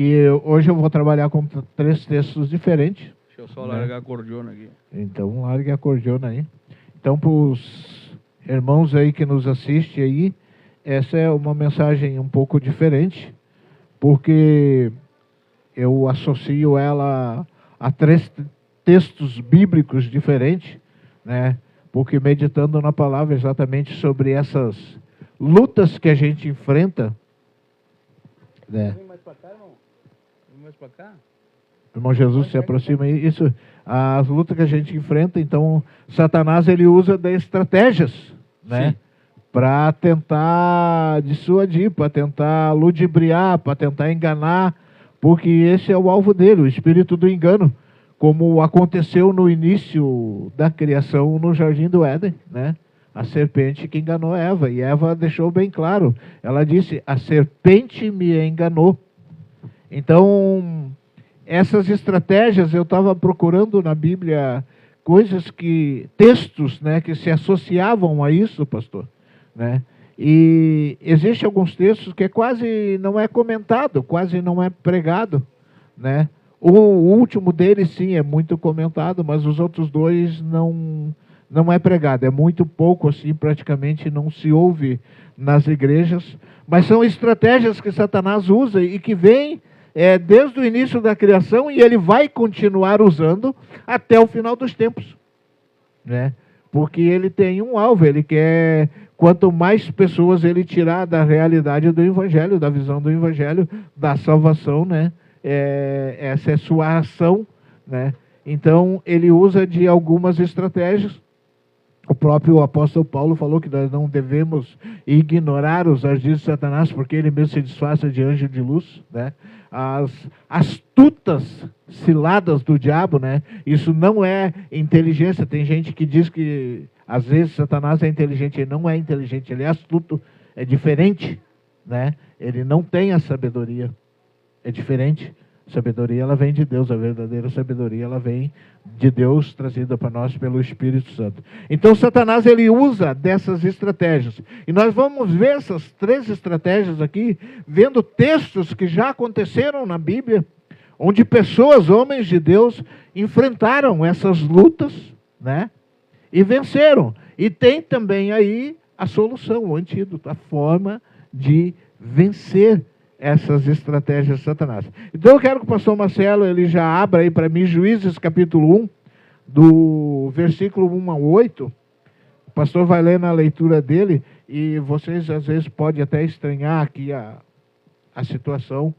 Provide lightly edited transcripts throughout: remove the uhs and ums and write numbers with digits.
que hoje eu vou trabalhar com 3 textos diferentes. Deixa eu só largar a cordiona aqui. Então, largue a cordiona aí. Então, para os irmãos aí que nos assistem aí, essa é uma mensagem um pouco diferente, porque eu associo ela a 3 textos bíblicos diferentes, né? Porque meditando na palavra exatamente sobre essas lutas que a gente enfrenta, né? Vem mais pra cá, irmão. Vem mais pra cá. Irmão Jesus, se aproxima aí. Isso, as lutas que a gente enfrenta, então Satanás ele usa de estratégias, né? Para tentar dissuadir, para tentar ludibriar, para tentar enganar, porque esse é o alvo dele, o espírito do engano, como aconteceu no início da criação no Jardim do Éden, né? A serpente que enganou Eva, e Eva deixou bem claro, ela disse, a serpente me enganou. Então, essas estratégias, eu estava procurando na Bíblia coisas textos, né, que se associavam a isso, pastor, né? E existem alguns textos que quase não é comentado, quase não é pregado, né? O último deles, sim, é muito comentado, mas os outros 2 não é pregado. É muito pouco, assim, praticamente não se ouve nas igrejas. Mas são estratégias que Satanás usa e que vem desde o início da criação e ele vai continuar usando até o final dos tempos, né? Porque ele tem um alvo, ele quer, quanto mais pessoas ele tirar da realidade do Evangelho, da visão do Evangelho, da salvação, né? Essa é sua ação, né? Então ele usa de algumas estratégias. O próprio apóstolo Paulo falou que nós não devemos ignorar os ardis de Satanás, porque ele mesmo se disfarça de anjo de luz, né? As astutas ciladas do diabo, né? Isso não é inteligência. Tem gente que diz que às vezes Satanás é inteligente. Ele não é inteligente, ele é astuto, é diferente, né? Ele não tem a sabedoria. É diferente. A sabedoria, ela vem de Deus. A verdadeira sabedoria, ela vem de Deus, trazida para nós pelo Espírito Santo. Então, Satanás, ele usa dessas estratégias. E nós vamos ver essas 3 estratégias aqui, vendo textos que já aconteceram na Bíblia, onde pessoas, homens de Deus, enfrentaram essas lutas, né? E venceram. E tem também aí a solução, o antídoto, a forma de vencer essas estratégias de Satanás. Então eu quero que o pastor Marcelo ele já abra aí para mim Juízes capítulo 1, do versículo 1 ao 8. O pastor vai ler na leitura dele e vocês às vezes podem até estranhar aqui a situação,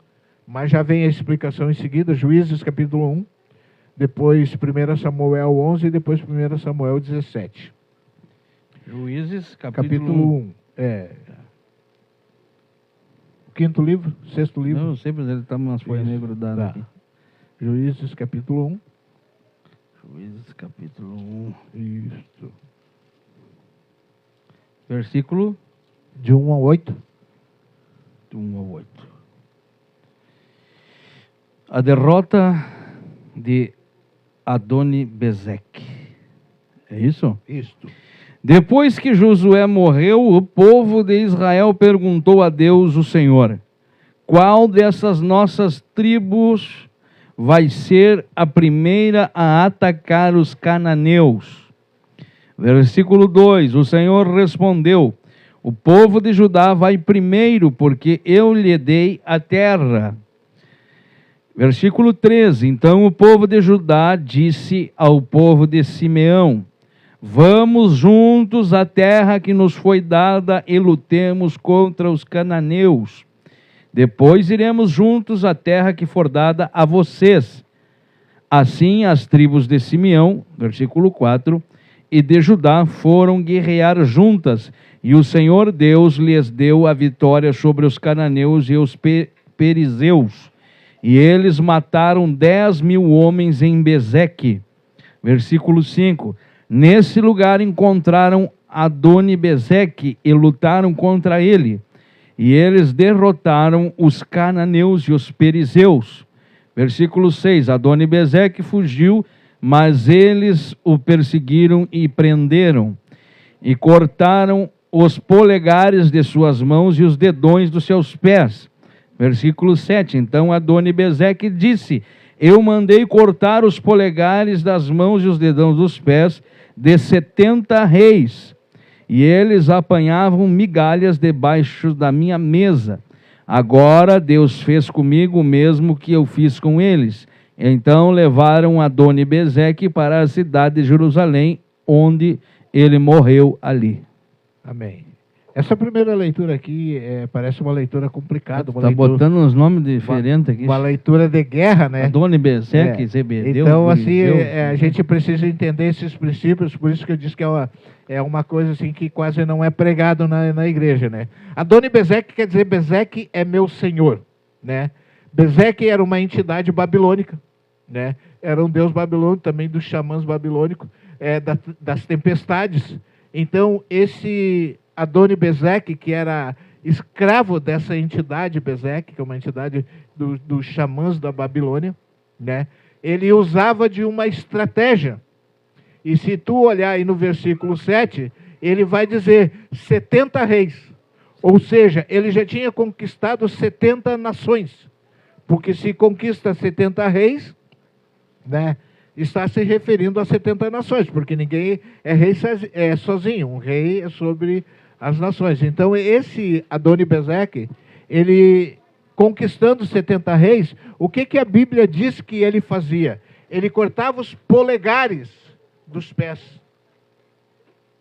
mas já vem a explicação em seguida. Juízes capítulo 1, depois 1 Samuel 11 e depois 1 Samuel 17. Juízes Capítulo 1. Quinto livro, 6º livro. Não, sempre ele está umas folhas negras grudadas aqui. Juízes capítulo 1. Juízes capítulo 1. Isso. Versículo? De 1 ao 8. De 1 ao 8. A derrota de Adoni-Bezeque. É isso? Isto. Depois que Josué morreu, o povo de Israel perguntou a Deus, o Senhor, qual dessas nossas tribos vai ser a primeira a atacar os cananeus? Versículo 2, o Senhor respondeu, o povo de Judá vai primeiro, porque eu lhe dei a terra. Versículo 13, então o povo de Judá disse ao povo de Simeão, vamos juntos à terra que nos foi dada e lutemos contra os cananeus. Depois iremos juntos à terra que for dada a vocês. Assim as tribos de Simeão, versículo 4, e de Judá foram guerrear juntas, e o Senhor Deus lhes deu a vitória sobre os cananeus e os perizeus. E eles mataram 10.000 homens em Bezeque. Versículo 5. Nesse lugar encontraram Adoni-Bezeque e lutaram contra ele. E eles derrotaram os cananeus e os perizeus. Versículo 6. Adoni-Bezeque fugiu, mas eles o perseguiram e prenderam. E cortaram os polegares de suas mãos e os dedões dos seus pés. Versículo 7. Então Adoni-Bezeque disse: eu mandei cortar os polegares das mãos e os dedões dos pés de 70 reis, e eles apanhavam migalhas debaixo da minha mesa. Agora Deus fez comigo o mesmo que eu fiz com eles. Então levaram Adoni-Bezeque para a cidade de Jerusalém, onde ele morreu ali. Amém. Essa primeira leitura aqui parece uma leitura complicada. Está botando uns nomes diferentes aqui. Uma leitura de guerra, né? Adoni-Bezeque, Zebedeu. Então, assim, a gente precisa entender esses princípios, por isso que eu disse que é uma coisa assim que quase não é pregado na igreja, né? Adoni-Bezeque quer dizer, Bezeque é meu senhor, né? Bezeque era uma entidade babilônica, né? Era um deus babilônico, também dos xamãs babilônicos, das tempestades. Então, esse Adoni-Bezeque, que era escravo dessa entidade Bezeque, que é uma entidade dos xamãs da Babilônia, né? Ele usava de uma estratégia. E se tu olhar aí no versículo 7, ele vai dizer 70 reis. Ou seja, ele já tinha conquistado 70 nações. Porque se conquista 70 reis, né, está se referindo a 70 nações, porque ninguém é rei sozinho. Um rei é sobre as nações. Então, esse Adoni-Bezeque, ele conquistando 70 reis, o que a Bíblia diz que ele fazia? Ele cortava os polegares dos pés,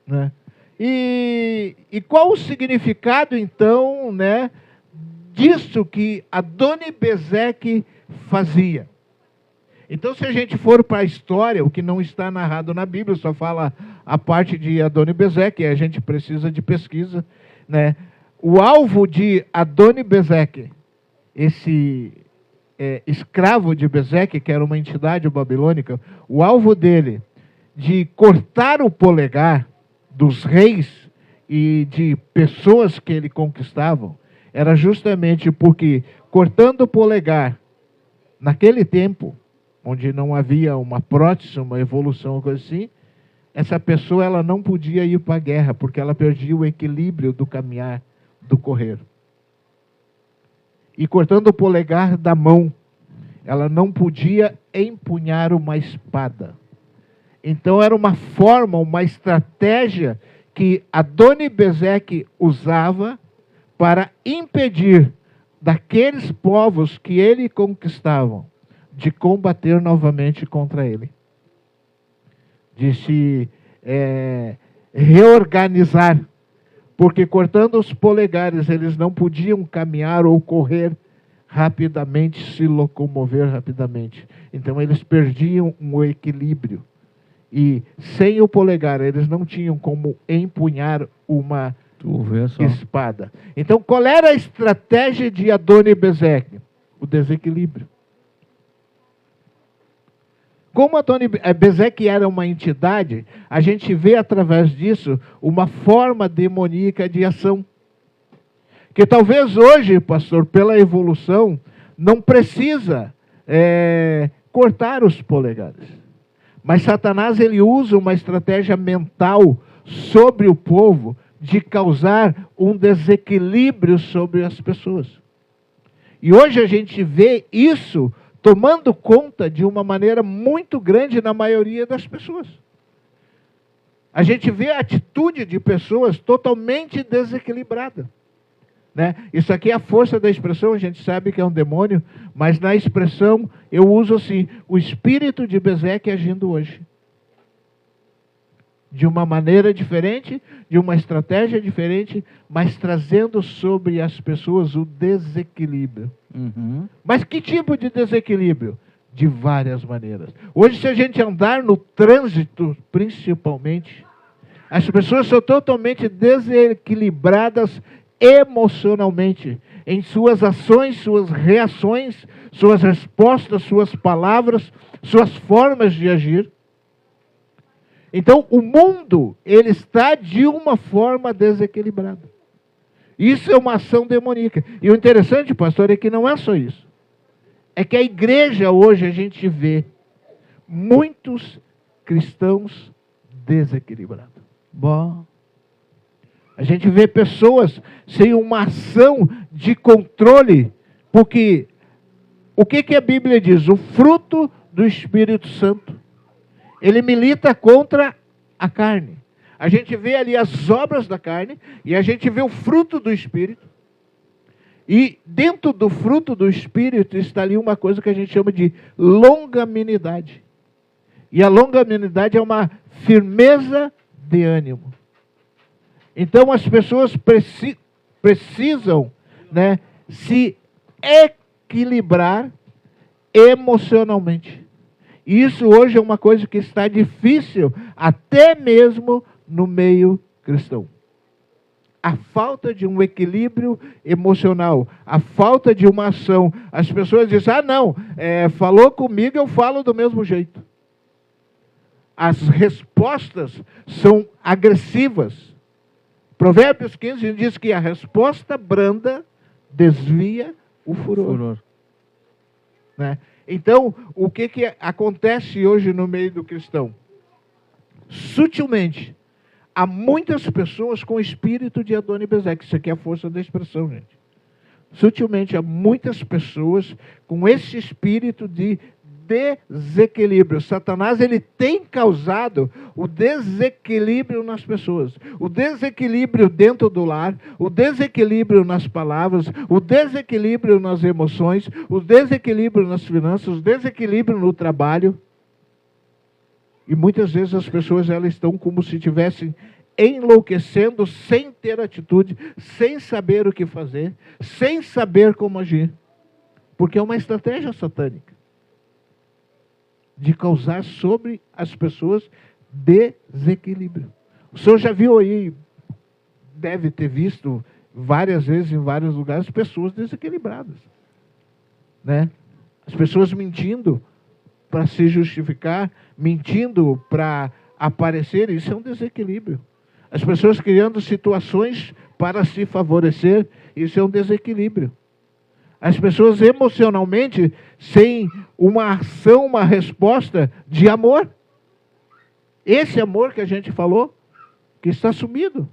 né? E qual o significado, então, né, disso que Adoni-Bezeque fazia? Então, se a gente for para a história, o que não está narrado na Bíblia, só fala a parte de Adoni-Bezeque, a gente precisa de pesquisa, né? O alvo de Adoni-Bezeque, esse escravo de Bezeque, que era uma entidade babilônica, o alvo dele de cortar o polegar dos reis e de pessoas que ele conquistavam, era justamente porque, cortando o polegar, naquele tempo, onde não havia uma prótese, uma evolução, uma coisa assim, essa pessoa ela não podia ir para a guerra, porque ela perdia o equilíbrio do caminhar, do correr. E cortando o polegar da mão, ela não podia empunhar uma espada. Então era uma forma, uma estratégia que Adoni-Bezeque usava para impedir daqueles povos que ele conquistavam de combater novamente contra ele, de se reorganizar, porque cortando os polegares eles não podiam caminhar ou correr rapidamente, se locomover rapidamente. Então eles perdiam o equilíbrio. E sem o polegar eles não tinham como empunhar uma espada. Então qual era a estratégia de Adoni-Bezeque? O desequilíbrio. Como Adoni-Bezeque era uma entidade, a gente vê através disso uma forma demoníaca de ação. Que talvez hoje, pastor, pela evolução, não precisa cortar os polegares. Mas Satanás ele usa uma estratégia mental sobre o povo de causar um desequilíbrio sobre as pessoas. E hoje a gente vê isso tomando conta de uma maneira muito grande na maioria das pessoas. A gente vê a atitude de pessoas totalmente desequilibrada, né? Isso aqui é a força da expressão, a gente sabe que é um demônio, mas na expressão eu uso assim, o espírito de Bezeque agindo hoje. De uma maneira diferente, de uma estratégia diferente, mas trazendo sobre as pessoas o desequilíbrio. Uhum. Mas que tipo de desequilíbrio? De várias maneiras. Hoje, se a gente andar no trânsito, principalmente, as pessoas são totalmente desequilibradas emocionalmente, em suas ações, suas reações, suas respostas, suas palavras, suas formas de agir. Então, o mundo, ele está de uma forma desequilibrada. Isso é uma ação demoníaca. E o interessante, pastor, é que não é só isso. É que a igreja hoje, a gente vê muitos cristãos desequilibrados. Bom. A gente vê pessoas sem uma ação de controle Porque o que a Bíblia diz? O fruto do Espírito Santo, ele milita contra a carne. A gente vê ali as obras da carne e a gente vê o fruto do Espírito. E dentro do fruto do Espírito está ali uma coisa que a gente chama de longanimidade. E a longanimidade é uma firmeza de ânimo. Então as pessoas precisam, né, se equilibrar emocionalmente. E isso hoje é uma coisa que está difícil até mesmo no meio cristão. A falta de um equilíbrio emocional, a falta de uma ação. As pessoas dizem, falou comigo, eu falo do mesmo jeito. As respostas são agressivas. Provérbios 15 diz que a resposta branda desvia o furor. Né? Então, o que acontece hoje no meio do cristão? Sutilmente, há muitas pessoas com espírito de Adoni-Bezek. Isso aqui é a força da expressão, gente. Sutilmente, há muitas pessoas com esse espírito de desequilíbrio. Satanás, ele tem causado o desequilíbrio nas pessoas. O desequilíbrio dentro do lar, o desequilíbrio nas palavras, o desequilíbrio nas emoções, o desequilíbrio nas finanças, o desequilíbrio no trabalho. E muitas vezes as pessoas, elas estão como se estivessem enlouquecendo, sem ter atitude, sem saber o que fazer, sem saber como agir. Porque é uma estratégia satânica de causar sobre as pessoas desequilíbrio. O senhor já viu aí, deve ter visto várias vezes em vários lugares, pessoas desequilibradas. Né? As pessoas mentindo para se justificar, mentindo para aparecer, isso é um desequilíbrio. As pessoas criando situações para se favorecer, isso é um desequilíbrio. As pessoas emocionalmente sem uma ação, uma resposta de amor. Esse amor que a gente falou, que está sumido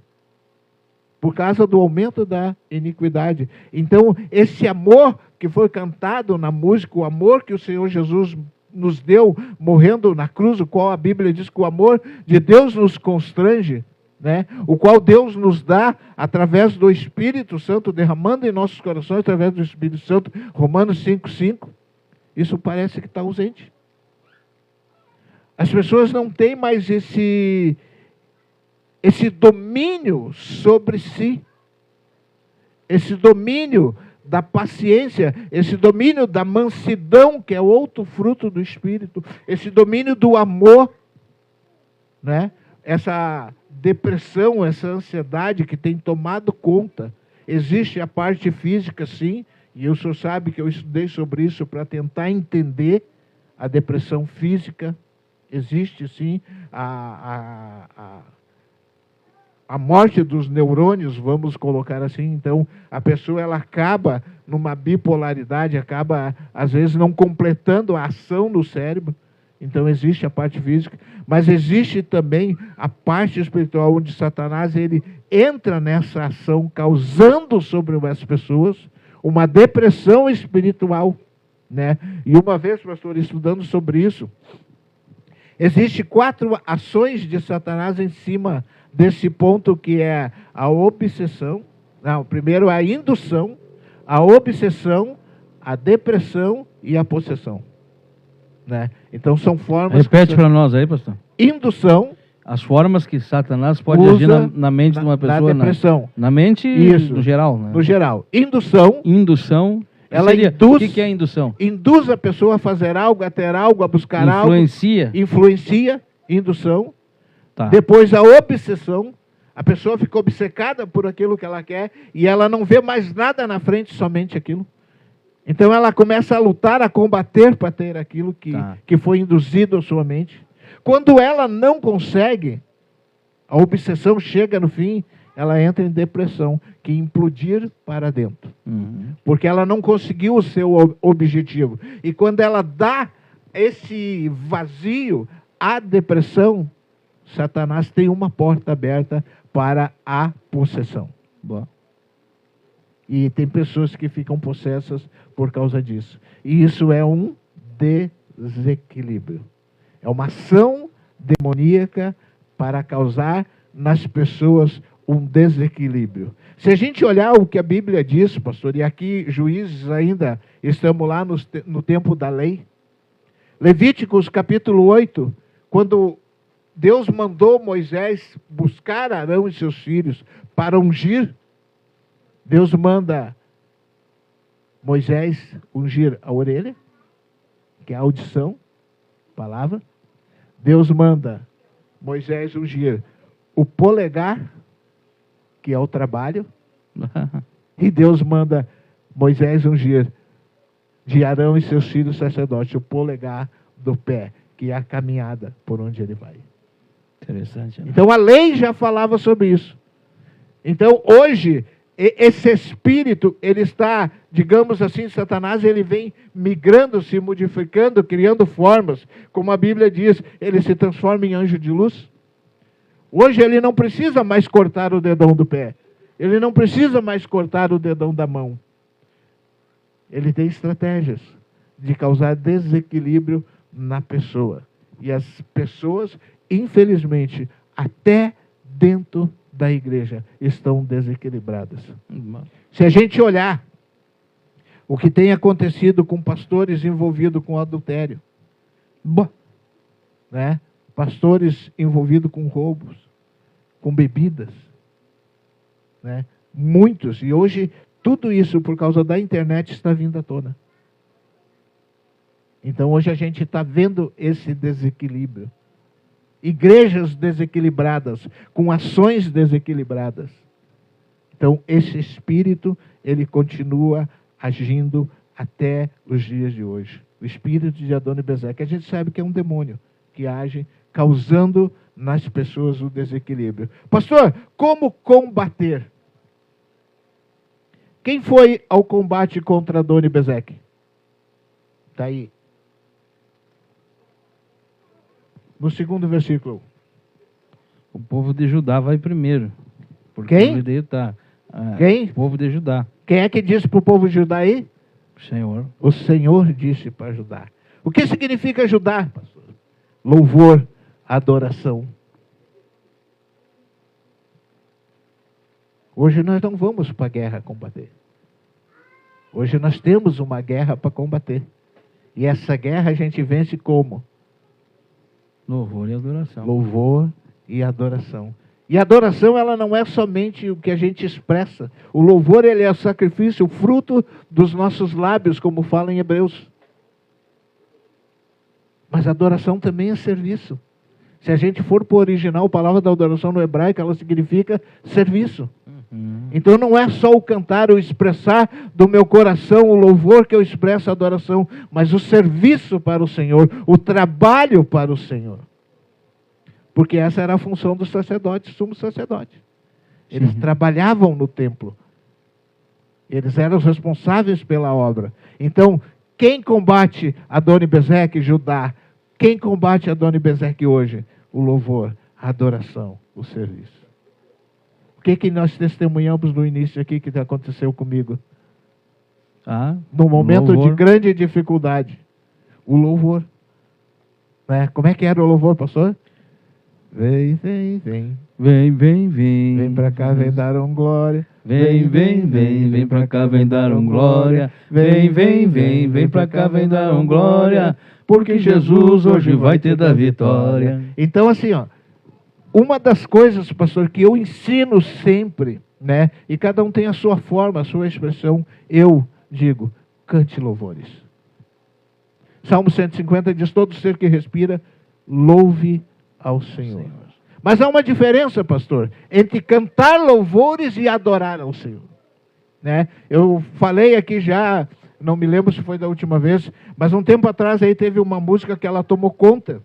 por causa do aumento da iniquidade. Então, esse amor que foi cantado na música, o amor que o Senhor Jesus nos deu, morrendo na cruz, o qual a Bíblia diz que o amor de Deus nos constrange, né? O qual Deus nos dá através do Espírito Santo, derramando em nossos corações através do Espírito Santo, Romanos 5,5. Isso parece que está ausente. As pessoas não têm mais esse domínio sobre si, esse domínio da paciência, esse domínio da mansidão, que é outro fruto do Espírito, esse domínio do amor, né? Essa depressão, essa ansiedade que tem tomado conta. Existe a parte física, sim, e o senhor sabe que eu estudei sobre isso para tentar entender a depressão física. Existe, sim, a morte dos neurônios, vamos colocar assim. Então, a pessoa, ela acaba numa bipolaridade, acaba, às vezes, não completando a ação no cérebro. Então, existe a parte física, mas existe também a parte espiritual, onde Satanás, ele entra nessa ação, causando sobre as pessoas uma depressão espiritual, né? E uma vez, pastor, estudando sobre isso, existem 4 ações de Satanás em cima desse ponto, que é a obsessão. Não, primeiro a indução, a obsessão, a depressão e a possessão. Né? Então são formas... Repete para nós aí, pastor. Indução. As formas que Satanás pode agir na mente de uma pessoa. Na depressão. Na mente, isso, no geral. Né? No geral. Indução. Indução. Ela seria, induz... O que é a indução? Induz a pessoa a fazer algo, a ter algo, a buscar algo. Influencia. Indução. Tá. Depois a obsessão. A pessoa fica obcecada por aquilo que ela quer e ela não vê mais nada na frente, somente aquilo. Então ela começa a lutar, a combater para ter aquilo que foi induzido à sua mente. Quando ela não consegue, a obsessão chega no fim, ela entra em depressão, que implodir para dentro. Porque ela não conseguiu o seu objetivo. E quando ela dá esse vazio à depressão, Satanás tem uma porta aberta para a possessão. Boa. E tem pessoas que ficam possessas por causa disso. E isso é um desequilíbrio. É uma ação demoníaca para causar nas pessoas um desequilíbrio. Se a gente olhar o que a Bíblia diz, pastor, e aqui Juízes ainda, estamos lá no tempo da lei. Levíticos capítulo 8, quando Deus mandou Moisés buscar Arão e seus filhos para ungir, Deus manda Moisés ungir a orelha, que é a audição, palavra. Deus manda Moisés ungir o polegar, que é o trabalho. E Deus manda Moisés ungir de Arão e seus filhos sacerdotes o polegar do pé, que é a caminhada por onde ele vai. Interessante, né? Então a lei já falava sobre isso. Então hoje, esse espírito, ele está, digamos assim, Satanás, ele vem migrando, se modificando, criando formas. Como a Bíblia diz, ele se transforma em anjo de luz. Hoje ele não precisa mais cortar o dedão do pé. Ele não precisa mais cortar o dedão da mão. Ele tem estratégias de causar desequilíbrio na pessoa. E as pessoas, infelizmente, até dentro da igreja, estão desequilibradas. Se a gente olhar o que tem acontecido com pastores envolvidos com adultério, né? Pastores envolvidos com roubos, com bebidas, né? Muitos, e hoje tudo isso por causa da internet está vindo à tona. Então hoje a gente está vendo esse desequilíbrio. Igrejas desequilibradas, com ações desequilibradas. Então esse espírito, ele continua agindo até os dias de hoje. O espírito de Adoni-Bezeque, a gente sabe que é um demônio que age causando nas pessoas o desequilíbrio. Pastor, como combater? Quem foi ao combate contra Adoni-Bezeque? Está aí. No segundo versículo. O povo de Judá vai primeiro. Porque Quem? o judeu tá, Quem? O povo de Judá. Quem é que disse para o povo de Judá aí? O Senhor. O Senhor disse para Judá. O que significa Judá, pastor? Louvor, adoração. Hoje nós não vamos para a guerra combater. Hoje nós temos uma guerra para combater. E essa guerra a gente vence como? Louvor e adoração. Louvor e adoração. E a adoração, ela não é somente o que a gente expressa. O louvor, ele é o sacrifício, o fruto dos nossos lábios, como fala em Hebreus. Mas a adoração também é serviço. Se a gente for para o original, a palavra da adoração no hebraico, ela significa serviço. Então não é só o cantar, o expressar do meu coração, o louvor que eu expresso a adoração, mas o serviço para o Senhor, o trabalho para o Senhor. Porque essa era a função dos sacerdotes, sumos sacerdotes. Eles trabalhavam no templo. Eles eram os responsáveis pela obra. Então, quem combate Adoni-Bezeque, Judá? Quem combate Adoni-Bezeque hoje? O louvor, a adoração, o serviço. O que nós testemunhamos no início aqui que aconteceu comigo? No momento de grande dificuldade. O louvor. Né? Como é que era o louvor, pastor? Vem, vem, vem. Vem, vem, vem. Vem pra cá, vem dar um glória. Vem, vem, vem. Vem pra cá, vem dar um glória. Vem, vem, vem. Vem pra cá, vem dar um glória. Porque Jesus hoje vai ter da vitória. Então assim, ó. Uma das coisas, pastor, que eu ensino sempre, né? E cada um tem a sua forma, a sua expressão. Eu digo, cante louvores. Salmo 150 diz, todo ser que respira, louve ao Senhor. Mas há uma diferença, pastor, entre cantar louvores e adorar ao Senhor. Né? Eu falei aqui já, não me lembro se foi da última vez, mas um tempo atrás aí teve uma música que ela tomou conta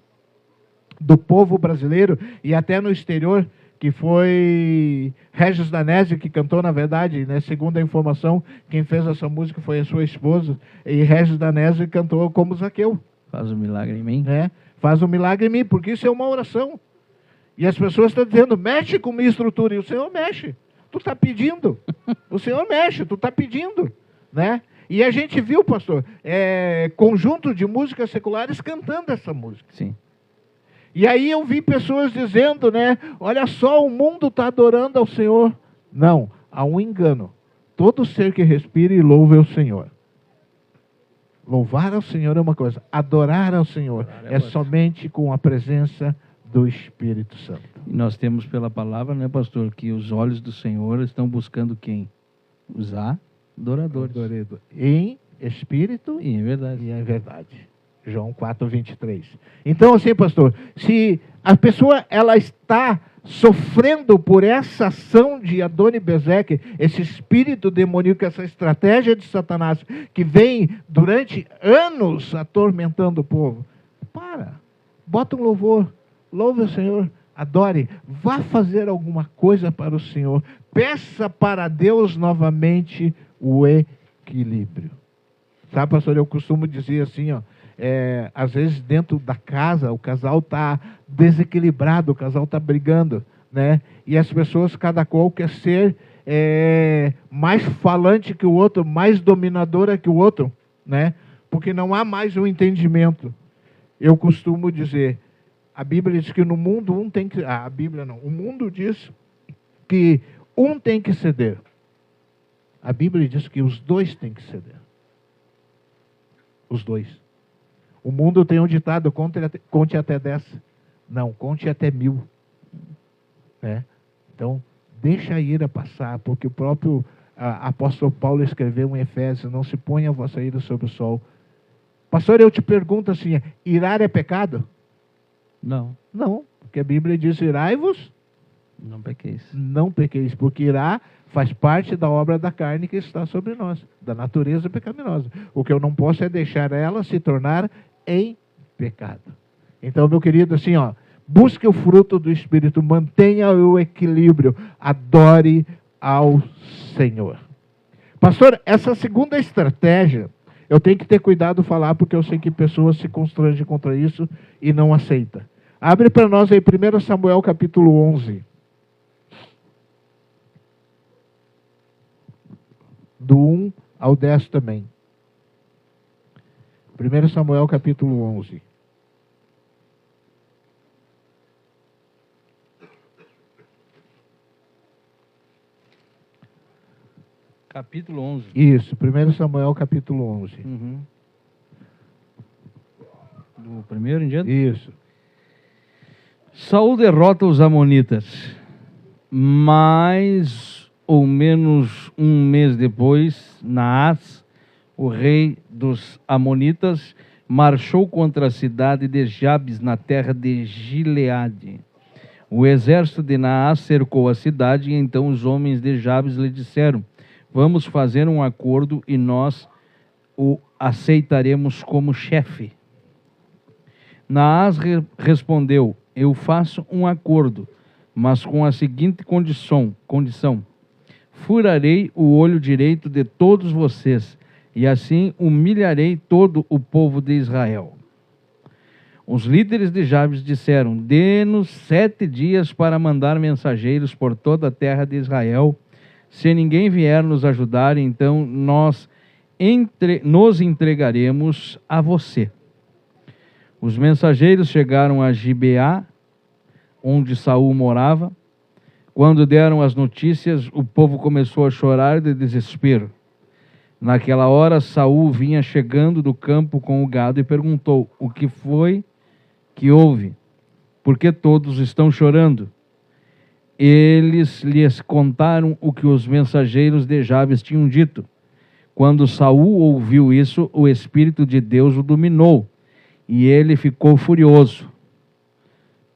do povo brasileiro e até no exterior, que foi Regis Danese que cantou, na verdade, né, segundo a informação, quem fez essa música foi a sua esposa, e Regis Danese cantou como Zaqueu. Faz um milagre em mim. Né? Faz um milagre em mim, porque isso é uma oração. E as pessoas estão dizendo, mexe com minha estrutura, e o Senhor mexe. tu está pedindo. O Senhor mexe, tu está pedindo, né? E a gente viu, pastor, conjunto de músicas seculares cantando essa música. Sim. E aí eu vi pessoas dizendo, né? Olha só, o mundo está adorando ao Senhor. Não, há um engano. Todo ser que respira e louve ao Senhor. Louvar ao Senhor é uma coisa, adorar ao Senhor é somente com a presença do Espírito Santo. E nós temos pela palavra, né, pastor, que os olhos do Senhor estão buscando quem? Os adoradores. Em espírito E em verdade. e em verdade. João 4:23. Então, assim, pastor, se a pessoa ela está sofrendo por essa ação de Adoni-Bezeque, esse espírito demoníaco, essa estratégia de Satanás, que vem durante anos atormentando o povo, bota um louvor, louve o Senhor, adore, vá fazer alguma coisa para o Senhor, peça para Deus novamente o equilíbrio. Sabe, pastor, eu costumo dizer assim, ó, às vezes dentro da casa o casal está desequilibrado, o casal está brigando, né? E as pessoas, cada qual quer ser mais falante que o outro, mais dominadora que o outro, né? Porque não há mais um entendimento. Eu costumo dizer, a Bíblia diz que no mundo um tem que... a Bíblia não, o mundo diz que um tem que ceder. A Bíblia diz que os dois têm que ceder. Os dois. O mundo tem um ditado, conte até 10. Não, conte até 1000. Né? Então, deixa a ira passar, porque o próprio apóstolo Paulo escreveu em Efésios, não se ponha a vossa ira sobre o sol. Pastor, eu te pergunto assim, irar é pecado? Não. Não, porque a Bíblia diz, irai-vos, não pequeis. Não pequeis, porque irar faz parte da obra da carne que está sobre nós, da natureza pecaminosa. O que eu não posso é deixar ela se tornar em pecado. Então, meu querido, assim, ó, busque o fruto do Espírito, mantenha o equilíbrio, adore ao Senhor. Pastor, essa segunda estratégia, eu tenho que ter cuidado de falar, porque eu sei que pessoas se constrangem contra isso e não aceitam. Abre para nós aí 1 Samuel capítulo 11. Do 1 ao 10 também. 1 Samuel capítulo 11. Capítulo 11. Isso, 1 Samuel capítulo 11. Uhum. Do primeiro em diante? Isso. Saul derrota os amonitas. Mais ou menos um mês depois, Naás, o rei dos amonitas, marchou contra a cidade de Jabes, na terra de Gileade. O exército de Naás cercou a cidade, e então os homens de Jabes lhe disseram: vamos fazer um acordo e nós o aceitaremos como chefe. Naás respondeu: eu faço um acordo, mas com a seguinte condição: furarei o olho direito de todos vocês, e assim humilharei todo o povo de Israel. Os líderes de Jabes disseram: dê-nos 7 dias para mandar mensageiros por toda a terra de Israel. Se ninguém vier nos ajudar, então nós nos entregaremos a você. Os mensageiros chegaram a Gibeá, onde Saul morava. Quando deram as notícias, o povo começou a chorar de desespero. Naquela hora, Saul vinha chegando do campo com o gado e perguntou: o que foi que houve? Por que todos estão chorando? Eles lhes contaram o que os mensageiros de Jabes tinham dito. Quando Saul ouviu isso, o Espírito de Deus o dominou, e ele ficou furioso.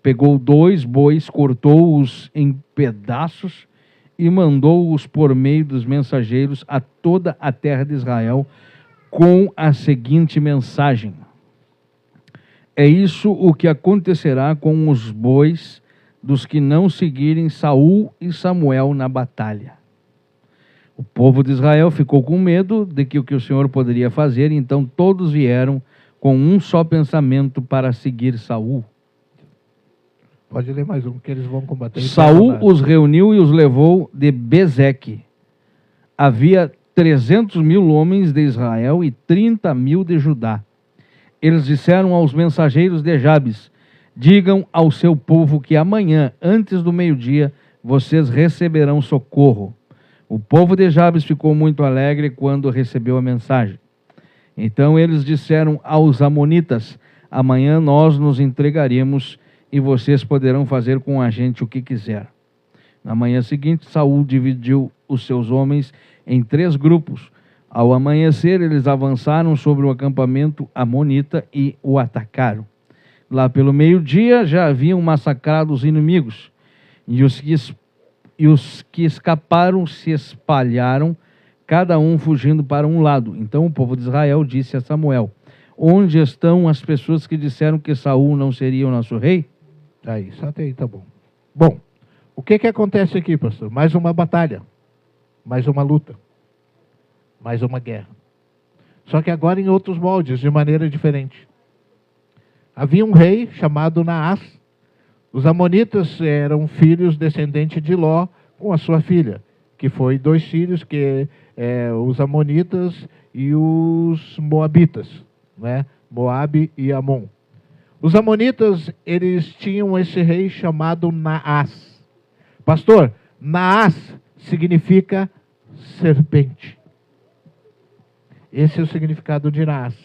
Pegou 2 bois, cortou-os em pedaços e mandou-os por meio dos mensageiros a toda a terra de Israel com a seguinte mensagem: é isso o que acontecerá com os bois dos que não seguirem Saul e Samuel na batalha. O povo de Israel ficou com medo de que o que o Senhor poderia fazer, então todos vieram com um só pensamento para seguir Saul. Pode ler mais um, que eles vão combater. Saul os reuniu e os levou de Bezeque. Havia 300.000 homens de Israel e 30.000 de Judá. Eles disseram aos mensageiros de Jabes: digam ao seu povo que amanhã, antes do meio-dia, vocês receberão socorro. O povo de Jabes ficou muito alegre quando recebeu a mensagem. Então eles disseram aos amonitas: amanhã nós nos entregaremos e vocês poderão fazer com a gente o que quiser. Na manhã seguinte, Saul dividiu os seus homens em 3 grupos. Ao amanhecer, eles avançaram sobre o acampamento amonita e o atacaram. Lá pelo meio-dia já haviam massacrado os inimigos, e os que escaparam se espalharam, cada um fugindo para um lado. Então o povo de Israel disse a Samuel: onde estão as pessoas que disseram que Saul não seria o nosso rei? Aí, só até aí, tá bom. Bom, o que acontece aqui, pastor? Mais uma batalha, mais uma luta, mais uma guerra. Só que agora em outros moldes, de maneira diferente. Havia um rei chamado Naás. Os amonitas eram filhos descendentes de Ló com a sua filha, que foi 2 filhos, que os amonitas e os moabitas, né? Moabe e Amon. Os amonitas, eles tinham esse rei chamado Naás. Pastor, Naás significa serpente. Esse é o significado de Naás.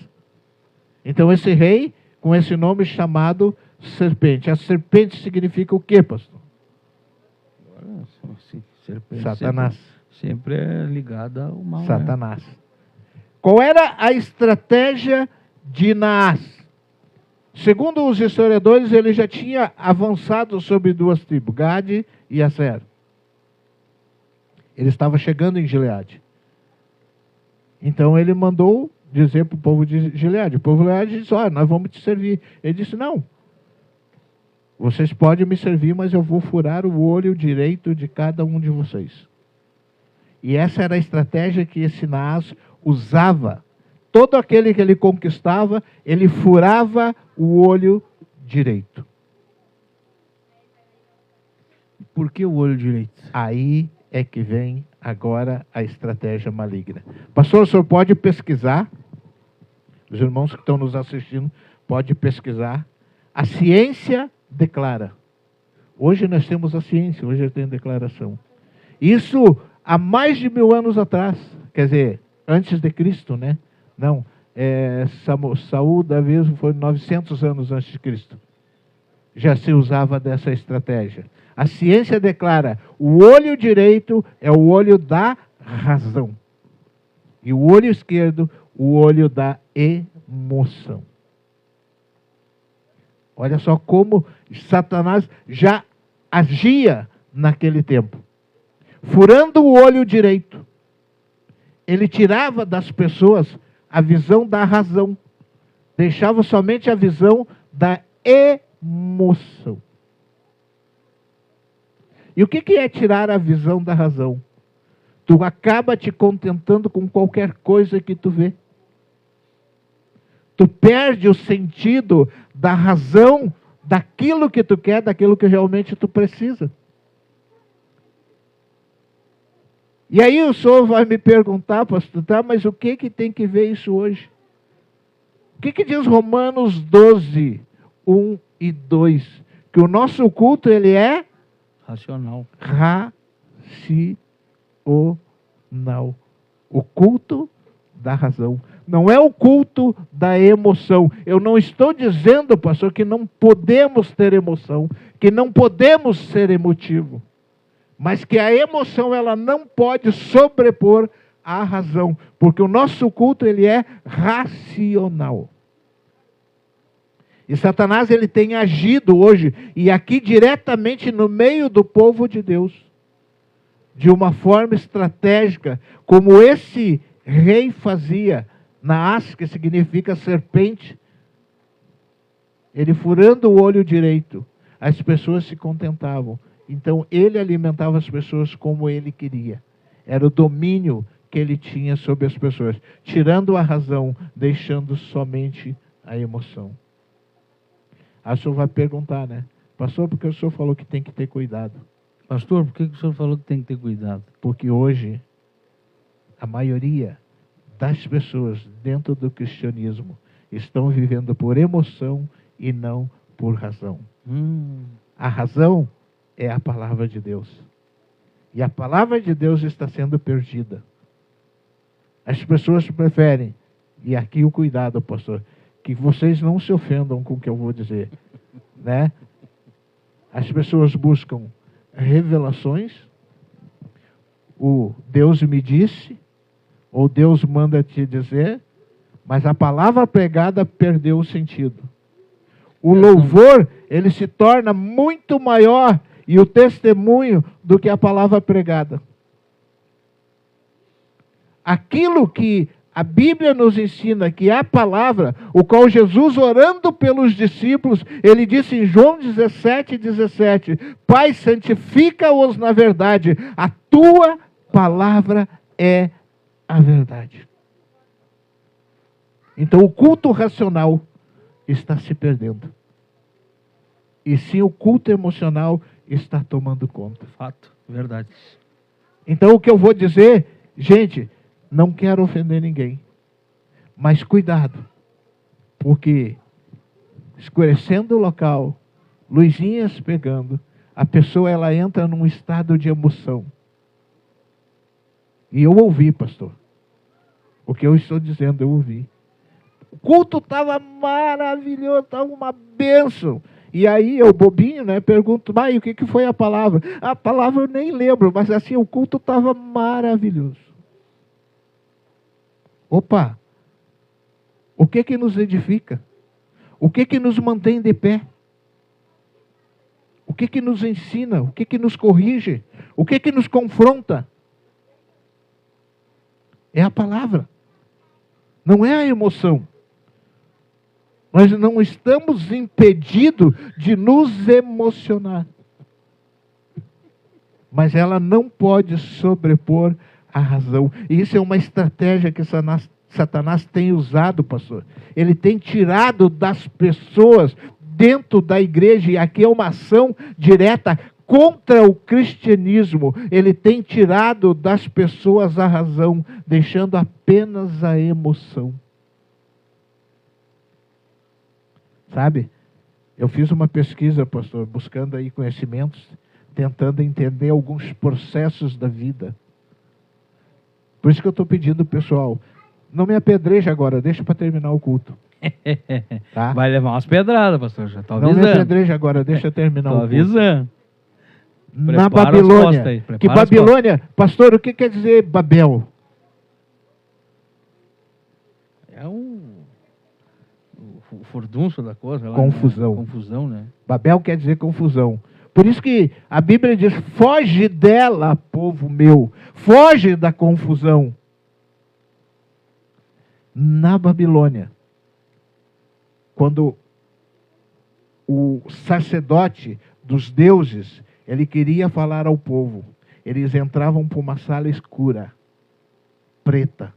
Então esse rei, com esse nome chamado serpente. A serpente significa o quê, pastor? Serpente Satanás. Sempre é ligada ao mal. Satanás. Né? Qual era a estratégia de Naás? Segundo os historiadores, ele já tinha avançado sobre 2 tribos, Gade e Aser. Ele estava chegando em Gileade. Então ele mandou dizer para o povo de Gileade. O povo de Gileade disse: olha, nós vamos te servir. Ele disse: não. Vocês podem me servir, mas eu vou furar o olho direito de cada um de vocês. E essa era a estratégia que esse Naás usava. Todo aquele que ele conquistava, ele furava o olho direito. Por que o olho direito? Aí é que vem agora a estratégia maligna. Pastor, o senhor pode pesquisar? Os irmãos que estão nos assistindo, pode pesquisar. A ciência declara. Hoje nós temos a ciência, hoje tem a declaração. Isso há mais de 1000 anos atrás, quer dizer, antes de Cristo, né? Não, Saul, Davi, foi 900 anos antes de Cristo. Já se usava dessa estratégia. A ciência declara: o olho direito é o olho da razão. E o olho esquerdo, o olho da emoção. Olha só como Satanás já agia naquele tempo. Furando o olho direito, ele tirava das pessoas a visão da razão. Deixava somente a visão da emoção. E o que é tirar a visão da razão? Tu acaba te contentando com qualquer coisa que tu vê. Tu perde o sentido da razão, daquilo que tu quer, daquilo que realmente tu precisa. E aí o senhor vai me perguntar, pastor, tá, mas o que tem que ver isso hoje? O que diz Romanos 12, 1 e 2? Que o nosso culto, ele é racional. Racional. O culto da razão. Não é o culto da emoção. Eu não estou dizendo, pastor, que não podemos ter emoção, que não podemos ser emotivo. Mas que a emoção, ela não pode sobrepor a razão. Porque o nosso culto, ele é racional. E Satanás, ele tem agido hoje, e aqui diretamente no meio do povo de Deus, de uma forma estratégica, como esse rei fazia, Naás, que significa serpente. Ele furando o olho direito, as pessoas se contentavam. Então ele alimentava as pessoas como ele queria. Era o domínio que ele tinha sobre as pessoas, tirando a razão, deixando somente a emoção. Aí o senhor vai perguntar, né? Pastor, porque o senhor falou que tem que ter cuidado. Pastor, por que o senhor falou que tem que ter cuidado? Porque hoje, a maioria das pessoas dentro do cristianismo estão vivendo por emoção e não por razão. A razão é a palavra de Deus. E a palavra de Deus está sendo perdida. As pessoas preferem, e aqui o cuidado, pastor, que vocês não se ofendam com o que eu vou dizer, né? As pessoas buscam revelações, o Deus me disse, ou Deus manda te dizer, mas a palavra pregada perdeu o sentido. O louvor, ele se torna muito maior, e o testemunho, do que a palavra pregada. Aquilo que a Bíblia nos ensina, que é a palavra, o qual Jesus, orando pelos discípulos, ele disse em João 17:17, Pai, santifica-os na verdade, a tua palavra é a verdade. Então o culto racional está se perdendo. E sim, o culto emocional está tomando conta. Fato, verdade. Então o que eu vou dizer, gente, não quero ofender ninguém, mas cuidado, porque escurecendo o local, luzinhas pegando, a pessoa ela entra num estado de emoção. E eu ouvi, pastor, o que eu estou dizendo, eu ouvi. O culto estava maravilhoso, estava uma bênção. E aí eu, bobinho, né, pergunto, mas o que foi a palavra? A palavra eu nem lembro, mas assim, o culto estava maravilhoso. Opa, o que nos edifica? O que nos mantém de pé? O que nos ensina? O que nos corrige? O que nos confronta? É a palavra, não é a emoção. Nós não estamos impedidos de nos emocionar. Mas ela não pode sobrepor a razão. E isso é uma estratégia que Satanás tem usado, pastor. Ele tem tirado das pessoas dentro da igreja, e aqui é uma ação direta contra o cristianismo. Ele tem tirado das pessoas a razão, deixando apenas a emoção. Sabe? Eu fiz uma pesquisa, pastor, buscando aí conhecimentos, tentando entender alguns processos da vida. Por isso que eu estou pedindo, pessoal, não me apedreja agora, deixa para terminar o culto. Tá? Vai levar umas pedradas, pastor, já estou avisando. Não me apedreja agora, deixa eu terminar o culto. Estou avisando. Na Prepara as Babilônia, costas aí, que Babilônia, pastor, o que quer dizer Babel? É o furdunço da coisa. Lá, Confusão. Né? Confusão, né? Babel quer dizer confusão. Por isso que a Bíblia diz, foge dela, povo meu. Foge da confusão. Na Babilônia, quando o sacerdote dos deuses, ele queria falar ao povo, eles entravam por uma sala escura, preta,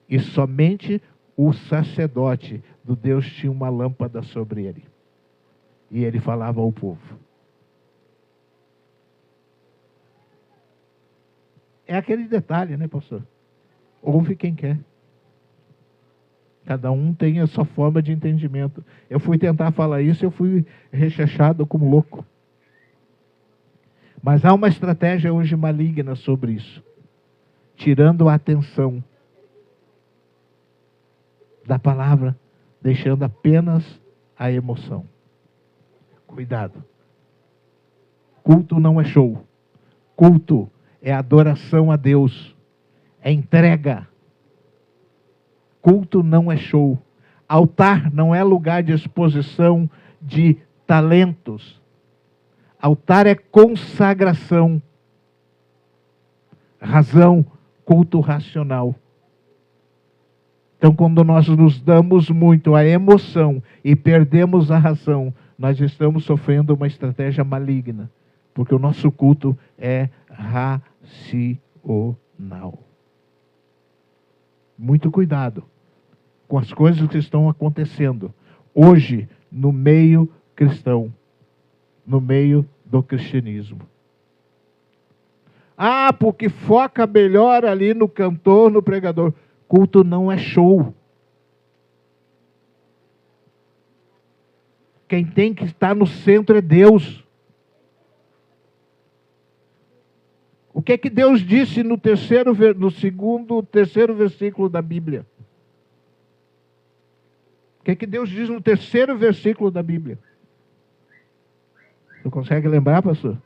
e somente o sacerdote do Deus tinha uma lâmpada sobre ele. E ele falava ao povo. É aquele detalhe, né, pastor? Ouve quem quer. Cada um tem a sua forma de entendimento. Eu fui tentar falar isso, eu fui rechaçado como louco. Mas há uma estratégia hoje maligna sobre isso. Tirando a atenção da palavra, deixando apenas a emoção. Cuidado. Culto não é show. Culto é adoração a Deus. É entrega. Culto não é show. Altar não é lugar de exposição de talentos. Altar é consagração. Razão, culto racional. Então, quando nós nos damos muito à emoção e perdemos a razão, nós estamos sofrendo uma estratégia maligna. Porque o nosso culto é racional. Muito cuidado com as coisas que estão acontecendo hoje no meio cristão. no meio do cristianismo. Ah, porque foca melhor ali no cantor, no pregador. Culto não é show. Quem tem que estar no centro é Deus. O que é que Deus disse no terceiro versículo da Bíblia? O que é que Deus diz no terceiro versículo da Bíblia? Você consegue lembrar, pastor?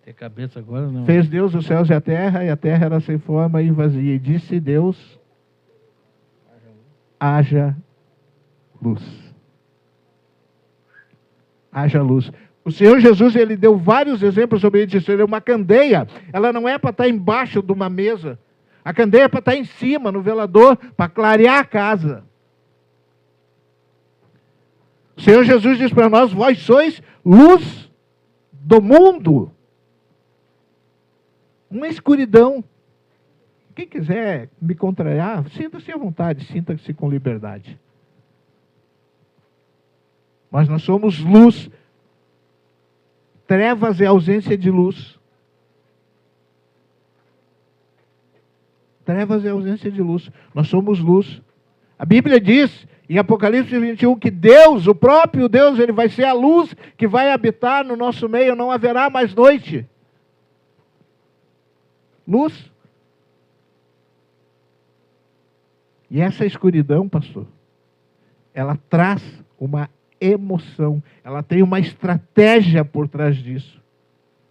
Tem cabeça agora, não. Fez Deus os céus e a terra era sem forma e vazia. E disse Deus, haja luz. Haja luz. O Senhor Jesus, ele deu vários exemplos sobre isso. Ele disse, uma candeia, ela não é para estar embaixo de uma mesa. A candeia é para estar em cima, no velador, para clarear a casa. O Senhor Jesus diz para nós, vós sois luz do mundo. Uma escuridão. Quem quiser me contrariar, sinta-se à vontade, sinta-se com liberdade. Mas nós somos luz. Trevas é ausência de luz. Trevas é ausência de luz. Nós somos luz. A Bíblia diz, em Apocalipse 21, que Deus, o próprio Deus, ele vai ser a luz que vai habitar no nosso meio, não haverá mais noite. Luz. E essa escuridão, pastor, ela traz uma emoção, ela tem uma estratégia por trás disso.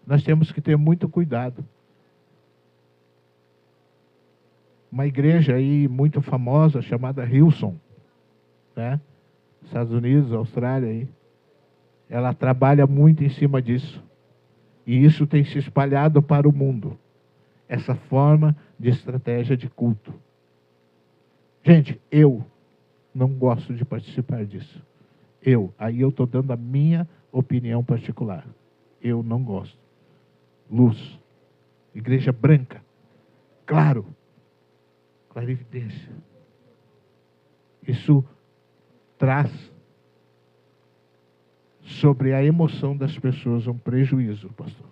Nós temos que ter muito cuidado. Uma igreja aí muito famosa, chamada Hillsong, né? Estados Unidos, Austrália aí, ela trabalha muito em cima disso. E isso tem se espalhado para o mundo. Essa forma de estratégia de culto. Gente, eu não gosto de participar disso. Aí eu estou dando a minha opinião particular. Eu não gosto. Luz. Igreja branca. Claro. Clarividência. Isso traz sobre a emoção das pessoas um prejuízo, pastor.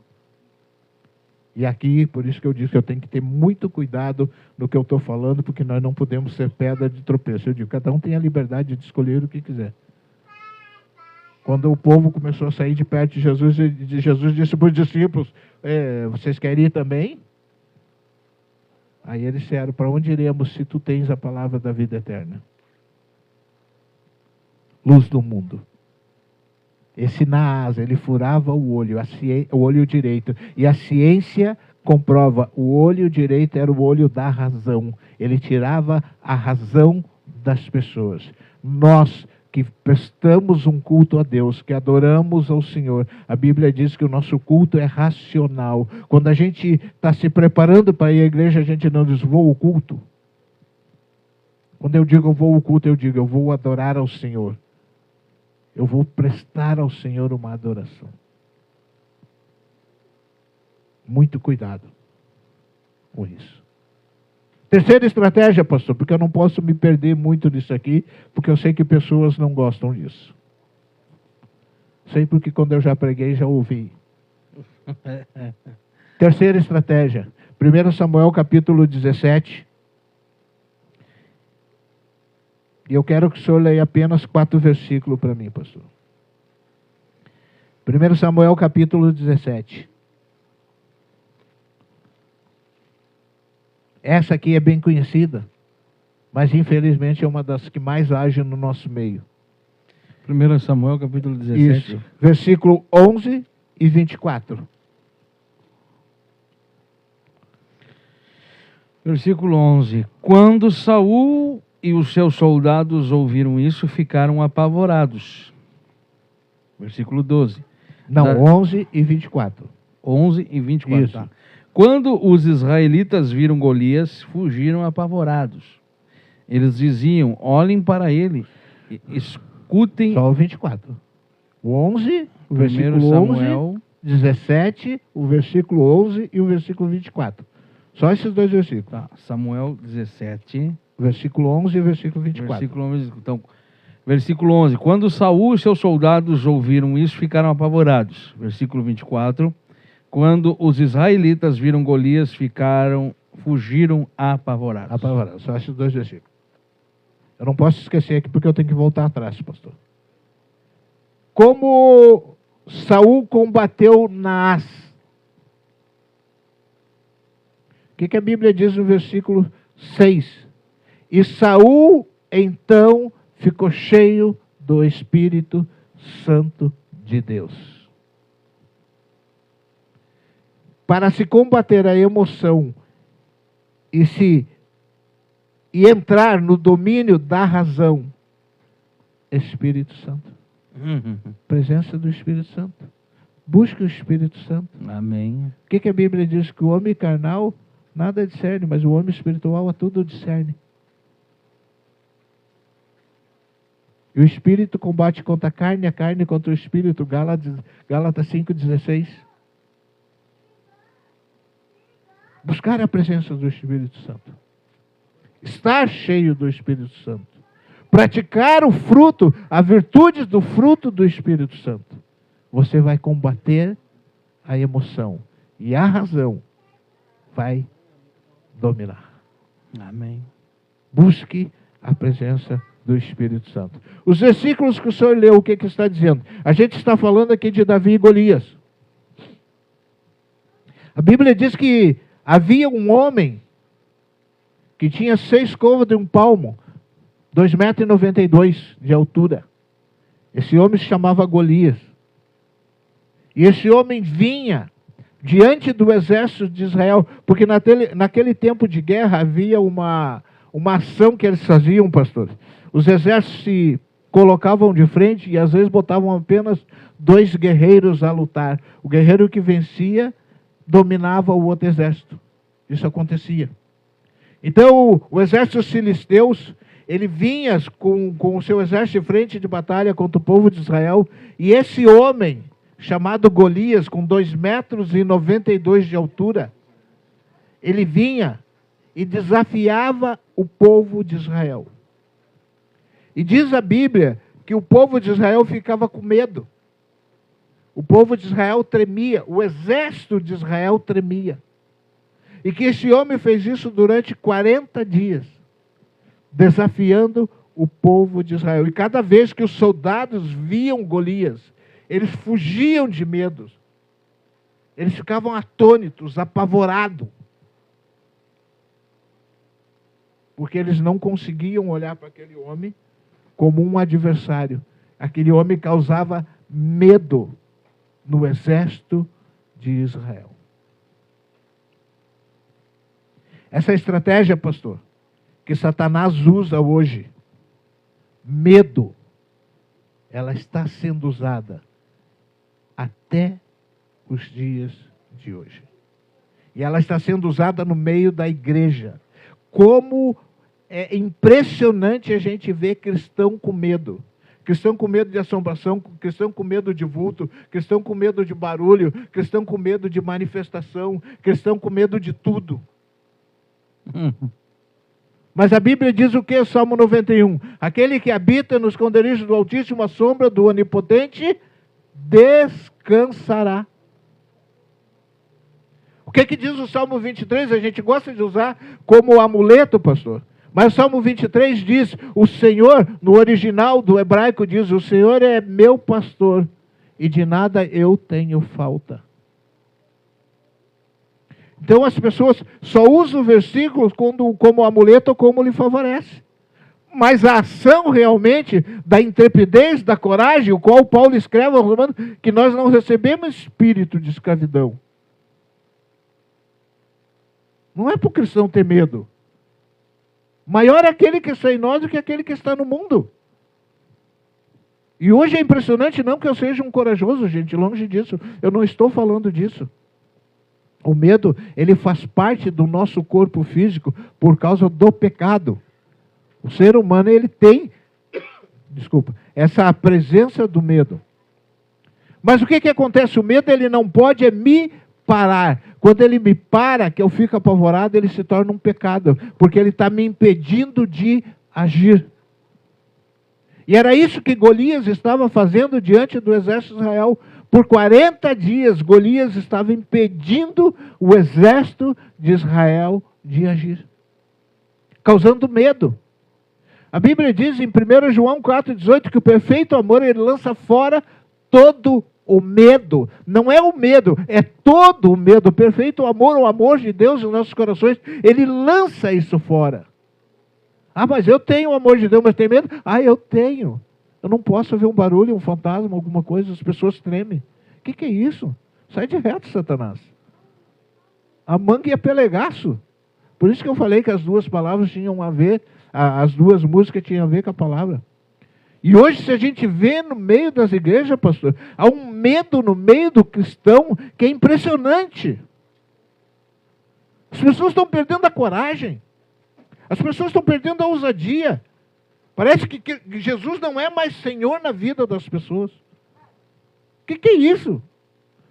E aqui, por isso que eu disse que eu tenho que ter muito cuidado no que eu estou falando, porque nós não podemos ser pedra de tropeço. Eu digo, cada um tem a liberdade de escolher o que quiser. Quando o povo começou a sair de perto de Jesus, Jesus disse para os discípulos, vocês querem ir também? Aí eles disseram, para onde iremos se tu tens a palavra da vida eterna? Luz do mundo. Esse Naás, ele furava o olho direito. E a ciência comprova, o olho direito era o olho da razão. Ele tirava a razão das pessoas. Nós que prestamos um culto a Deus, que adoramos ao Senhor, a Bíblia diz que o nosso culto é racional. Quando a gente está se preparando para ir à igreja, a gente não diz, vou ao culto. Quando eu digo eu vou ao culto, eu digo, eu vou adorar ao Senhor. Eu vou prestar ao Senhor uma adoração. Muito cuidado com isso. Terceira estratégia, pastor, porque eu não posso me perder muito nisso aqui, porque eu sei que pessoas não gostam disso. Sei porque quando eu já preguei, já ouvi. Terceira estratégia. 1 Samuel capítulo 17. E eu quero que o senhor leia apenas 4 versículos para mim, pastor. 1 Samuel capítulo 17. Essa aqui é bem conhecida, mas infelizmente é uma das que mais age no nosso meio. 1 Samuel capítulo 17. Isso, versículo 11 e 24. Versículo 11. Quando Saul e os seus soldados ouviram isso, ficaram apavorados. Versículo 12. Não, 11 e 24. 11 e 24. Isso. Tá. Quando os israelitas viram Golias, fugiram apavorados. Eles diziam, olhem para ele, escutem... Só o 24. O 11, o 1 versículo Samuel, 11, 17, o versículo 11 e o versículo 24. Só esses 2 versículos. tá, Samuel 17... Versículo 11 e versículo 24. Versículo 11. Então, Versículo 11. Quando Saul e seus soldados ouviram isso, ficaram apavorados. Versículo 24. Quando os israelitas viram Golias, fugiram apavorados. Apavorados. Só esses dois versículos. Eu não posso esquecer aqui porque eu tenho que voltar atrás, pastor. Como Saul combateu Naás. O que a Bíblia diz no versículo 6? E Saul, então, ficou cheio do Espírito Santo de Deus. Para se combater a emoção e entrar no domínio da razão, Espírito Santo. Presença do Espírito Santo. Busque o Espírito Santo. Amém. O que a Bíblia diz? Que o homem carnal nada discerne, mas o homem espiritual a tudo discerne. E o Espírito combate contra a carne contra o Espírito. Gálatas 5,16. Buscar a presença do Espírito Santo. Estar cheio do Espírito Santo. Praticar o fruto, as virtudes do fruto do Espírito Santo. Você vai combater a emoção. E a razão vai dominar. Amém. Busque a presença do Espírito Santo. Os versículos que o senhor leu, o que está dizendo? A gente está falando aqui de Davi e Golias. A Bíblia diz que havia um homem que tinha 6 côvados de um palmo, 2,92 m de altura. Esse homem se chamava Golias. E esse homem vinha diante do exército de Israel, porque naquele tempo de guerra havia uma ação que eles faziam, pastor. Os exércitos se colocavam de frente e às vezes botavam apenas 2 guerreiros a lutar. O guerreiro que vencia dominava o outro exército. Isso acontecia. Então, o exército filisteus, ele vinha com o seu exército de frente de batalha contra o povo de Israel, e esse homem, chamado Golias, com 2,92 m de altura, ele vinha e desafiava o povo de Israel. E diz a Bíblia que o povo de Israel ficava com medo. O povo de Israel tremia, o exército de Israel tremia. E que esse homem fez isso durante 40 dias, desafiando o povo de Israel. E cada vez que os soldados viam Golias, eles fugiam de medo. Eles ficavam atônitos, apavorados. Porque eles não conseguiam olhar para aquele homem como um adversário. Aquele homem causava medo no exército de Israel. Essa estratégia, pastor, que Satanás usa hoje, medo, ela está sendo usada até os dias de hoje. E ela está sendo usada no meio da igreja. Como é impressionante a gente ver cristão com medo. Cristão com medo de assombração, cristão com medo de vulto, cristão com medo de barulho, cristão com medo de manifestação, cristão com medo de tudo. Mas a Bíblia diz o que? Salmo 91. Aquele que habita no esconderijo do Altíssimo, à sombra do Onipotente, descansará. O que diz o Salmo 23? A gente gosta de usar como amuleto, pastor. Mas o Salmo 23 diz, o Senhor, no original do hebraico diz, o Senhor é meu pastor e de nada eu tenho falta. Então as pessoas só usam versículos como amuleto ou como lhe favorece. Mas a ação realmente da intrepidez, da coragem, o qual Paulo escreve aos Romanos, que nós não recebemos espírito de escravidão. Não é para o cristão ter medo. Maior é aquele que está em nós do que aquele que está no mundo. E hoje é impressionante, não que eu seja um corajoso, gente, longe disso. Eu não estou falando disso. O medo, ele faz parte do nosso corpo físico por causa do pecado. O ser humano, ele tem, essa presença do medo. Mas o que acontece? O medo, ele não pode me parar. Quando ele me para, que eu fico apavorado, ele se torna um pecado. Porque ele está me impedindo de agir. E era isso que Golias estava fazendo diante do exército de Israel. Por 40 dias, Golias estava impedindo o exército de Israel de agir, causando medo. A Bíblia diz em 1 João 4,18 que o perfeito amor, ele lança fora todo o medo. Não é o medo, é todo o medo. O perfeito amor, o amor de Deus nos nossos corações, ele lança isso fora. Ah, mas eu tenho o amor de Deus, mas tem medo? Ah, eu tenho. Eu não posso ver um barulho, um fantasma, alguma coisa, as pessoas tremem. O que é isso? Sai de reto, Satanás. A manga e a pelegaço. Por isso que eu falei que as duas palavras tinham a ver, as duas músicas tinham a ver com a palavra. E hoje, se a gente vê no meio das igrejas, pastor, há um medo no meio do cristão que é impressionante. As pessoas estão perdendo a coragem. As pessoas estão perdendo a ousadia. Parece que Jesus não é mais Senhor na vida das pessoas. O que é isso?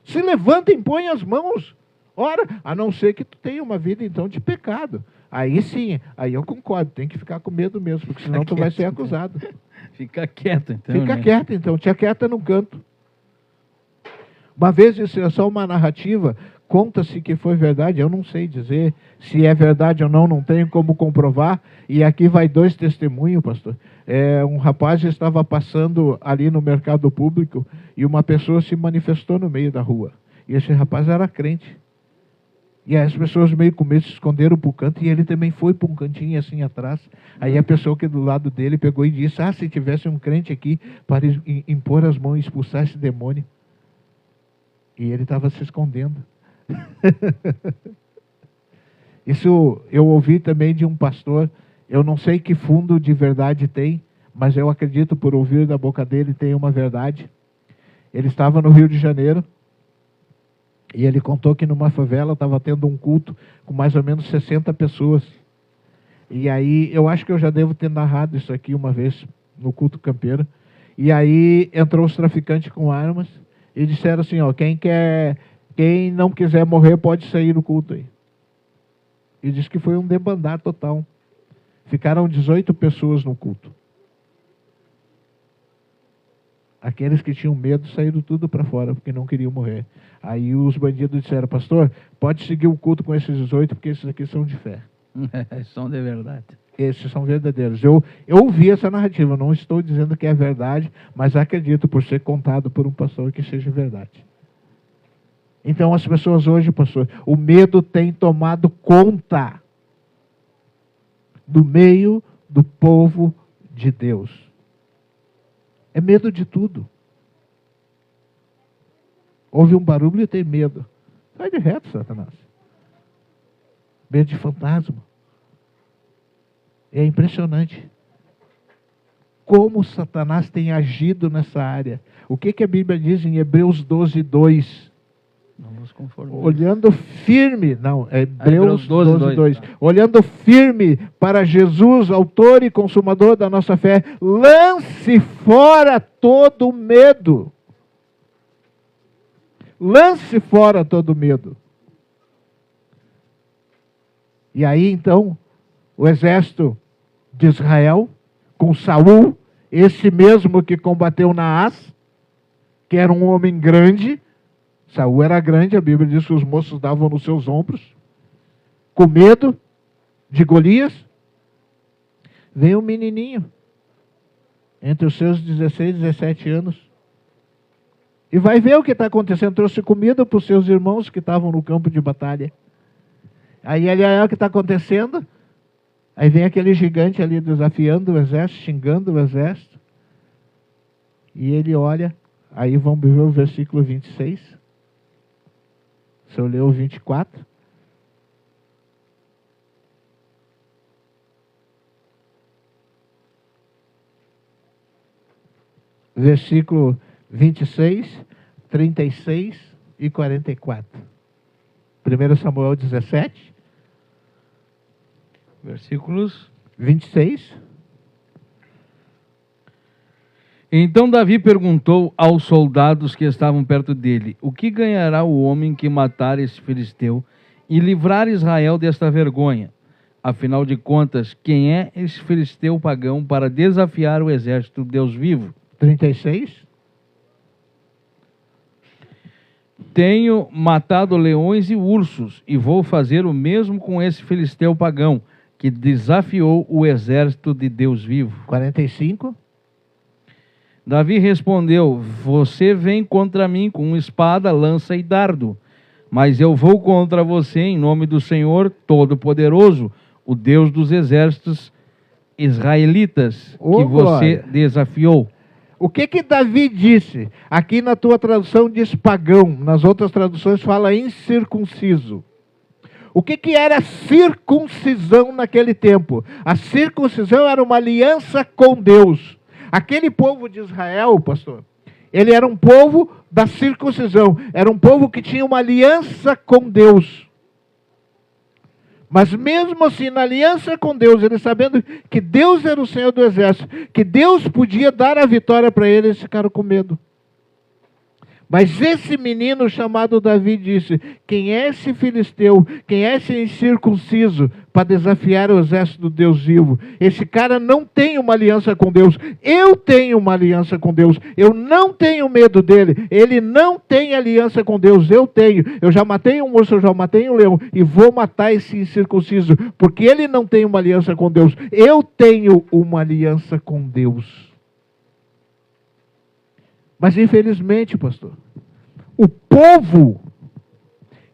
Se levantem, põe as mãos. Ora, a não ser que tu tenha uma vida então de pecado. Aí sim, aí eu concordo, tem que ficar com medo mesmo, porque senão tu vai ser acusado. Fica quieto então. Fica quieto então, te aquieta no canto. Uma vez, isso é só uma narrativa, conta-se que foi verdade, eu não sei dizer se é verdade ou não, não tenho como comprovar. E aqui vai dois testemunhos, pastor. Um rapaz estava passando ali no mercado público e uma pessoa se manifestou no meio da rua. E esse rapaz era crente. E aí as pessoas meio com medo se esconderam para o canto e ele também foi para um cantinho assim atrás. Aí a pessoa que do lado dele pegou e disse, se tivesse um crente aqui para impor as mãos e expulsar esse demônio. E ele estava se escondendo. Isso eu ouvi também de um pastor, eu não sei que fundo de verdade tem, mas eu acredito por ouvir da boca dele tem uma verdade. Ele estava no Rio de Janeiro e ele contou que numa favela estava tendo um culto com mais ou menos 60 pessoas. E aí, eu acho que eu já devo ter narrado isso aqui uma vez no culto campeiro. E aí entrou os traficantes com armas e disseram assim, quem não quiser morrer pode sair do culto aí. E disse que foi um debandar total. Ficaram 18 pessoas no culto. Aqueles que tinham medo saíram tudo para fora, porque não queriam morrer. Aí os bandidos disseram, pastor, pode seguir o culto com esses 18, porque esses aqui são de fé. São de verdade. Esses são verdadeiros. Eu ouvi essa narrativa, não estou dizendo que é verdade, mas acredito por ser contado por um pastor que seja verdade. Então as pessoas hoje, pastor, o medo tem tomado conta do meio do povo de Deus. É medo de tudo. Houve um barulho e tem medo. Sai de reto, Satanás. Medo de fantasma. É impressionante como Satanás tem agido nessa área. O que a Bíblia diz em Hebreus 12:2? Olhando firme, Hebreus 12:2. Olhando firme para Jesus, autor e consumador da nossa fé, lance fora todo medo. Lance fora todo medo. E aí então, o exército de Israel, com Saul, esse mesmo que combateu Naás, que era um homem grande. Saul era grande, a Bíblia diz que os moços davam nos seus ombros, com medo de Golias. Veio um menininho, entre os seus 16 e 17 anos, e vai ver o que está acontecendo. Trouxe comida para os seus irmãos que estavam no campo de batalha. Aí ele olha o que está acontecendo, aí vem aquele gigante ali desafiando o exército, xingando o exército, e ele olha, aí vamos ver o versículo 26. Se eu ler o 24. Versículo 26, 36 e 44. 1 Samuel 17. Versículos 26. Então Davi perguntou aos soldados que estavam perto dele, o que ganhará o homem que matar esse filisteu e livrar Israel desta vergonha? Afinal de contas, quem é esse filisteu pagão para desafiar o exército do Deus vivo? 36. Tenho matado leões e ursos, e vou fazer o mesmo com esse filisteu pagão, que desafiou o exército de Deus vivo. 45. Davi respondeu: você vem contra mim com espada, lança e dardo, mas eu vou contra você em nome do Senhor Todo-Poderoso, o Deus dos exércitos israelitas, que você desafiou. O que Davi disse? Aqui na tua tradução diz pagão, nas outras traduções fala incircunciso. O que era circuncisão naquele tempo? A circuncisão era uma aliança com Deus. Aquele povo de Israel, pastor, ele era um povo da circuncisão, era um povo que tinha uma aliança com Deus. Mas mesmo assim, na aliança com Deus, eles sabendo que Deus era o Senhor do exército, que Deus podia dar a vitória para eles, eles ficaram com medo. Mas esse menino chamado Davi disse: quem é esse filisteu, quem é esse incircunciso para desafiar o exército do Deus vivo? Esse cara não tem uma aliança com Deus, eu tenho uma aliança com Deus, eu não tenho medo dele, ele não tem aliança com Deus, eu tenho. Eu já matei um urso, eu já matei um leão e vou matar esse incircunciso, porque ele não tem uma aliança com Deus, eu tenho uma aliança com Deus. Mas infelizmente, pastor, o povo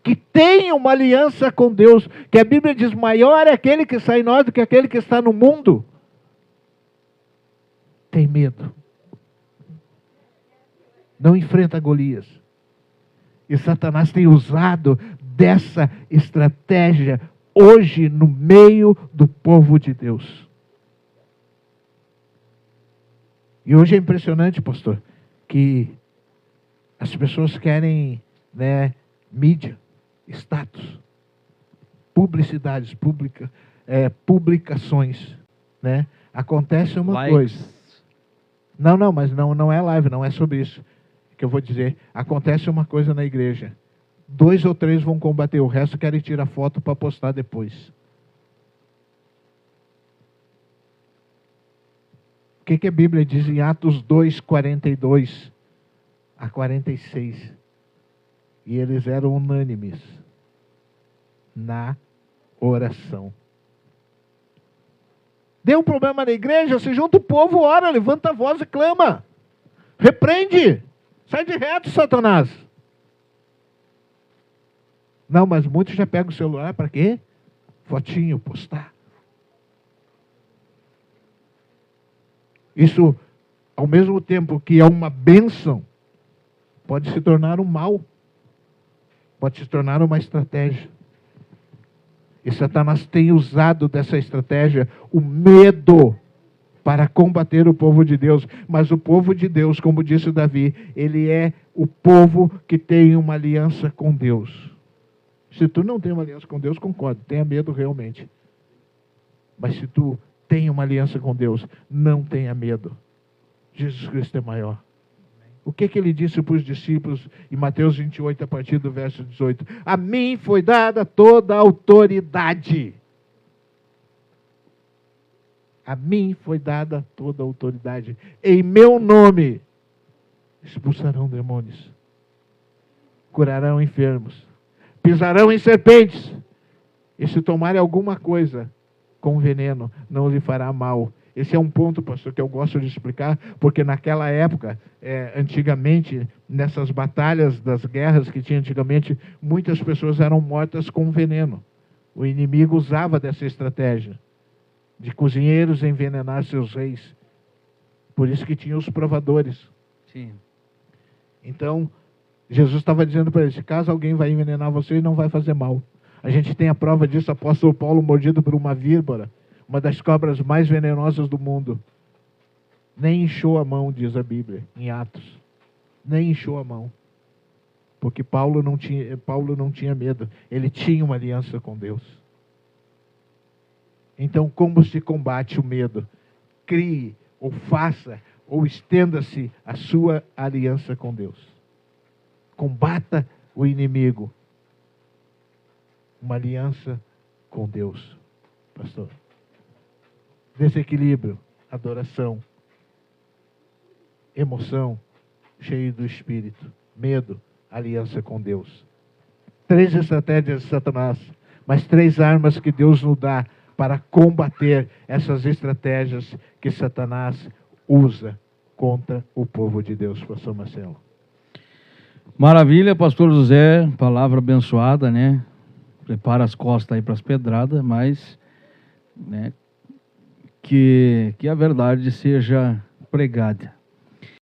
que tem uma aliança com Deus, que a Bíblia diz, maior é aquele que está em nós do que aquele que está no mundo, tem medo. Não enfrenta Golias. E Satanás tem usado dessa estratégia hoje no meio do povo de Deus. E hoje é impressionante, pastor, que as pessoas querem, mídia, status, publicidades, publicações, Acontece uma coisa. Não, mas não é live, não é sobre isso que eu vou dizer. Acontece uma coisa na igreja. 2 ou 3 vão combater, o resto querem tirar foto para postar depois. O que a Bíblia diz em Atos 2, 42 a 46? E eles eram unânimes na oração. Deu um problema na igreja, se junta o povo, ora, levanta a voz e clama. Repreende. Sai de reto, Satanás. Não, mas muitos já pegam o celular para quê? Fotinho, postar. Isso, ao mesmo tempo que é uma bênção, pode se tornar um mal. Pode se tornar uma estratégia. E Satanás tem usado dessa estratégia o medo para combater o povo de Deus. Mas o povo de Deus, como disse Davi, ele é o povo que tem uma aliança com Deus. Se tu não tem uma aliança com Deus, concordo, tenha medo realmente. Mas se tu tem uma aliança com Deus, não tenha medo. Jesus Cristo é maior. O que ele disse para os discípulos em Mateus 28, a partir do verso 18? A mim foi dada toda a autoridade. A mim foi dada toda a autoridade. Em meu nome expulsarão demônios, curarão enfermos, pisarão em serpentes, e se tomarem alguma coisa com veneno, não lhe fará mal. Esse é um ponto, pastor, que eu gosto de explicar, porque naquela época, antigamente, nessas batalhas das guerras que tinha antigamente, muitas pessoas eram mortas com veneno. O inimigo usava dessa estratégia, de cozinheiros envenenar seus reis. Por isso que tinha os provadores. Sim. Então, Jesus estava dizendo para eles, caso alguém vai envenenar você, não vai fazer mal. A gente tem a prova disso, apóstolo Paulo mordido por uma víbora, uma das cobras mais venenosas do mundo. Nem inchou a mão, diz a Bíblia, em Atos. Nem inchou a mão. Porque Paulo não tinha medo. Ele tinha uma aliança com Deus. Então, como se combate o medo? Crie, ou faça, ou estenda-se a sua aliança com Deus. Combata o inimigo. Uma aliança com Deus. pastor? Desequilíbrio, adoração, emoção, cheio do Espírito, medo, aliança com Deus. 3 estratégias de Satanás, mas 3 armas que Deus nos dá para combater essas estratégias que Satanás usa contra o povo de Deus, pastor Marcelo. Maravilha, pastor José, palavra abençoada, né? Prepara as costas aí para as pedradas, mas, né, que a verdade seja pregada.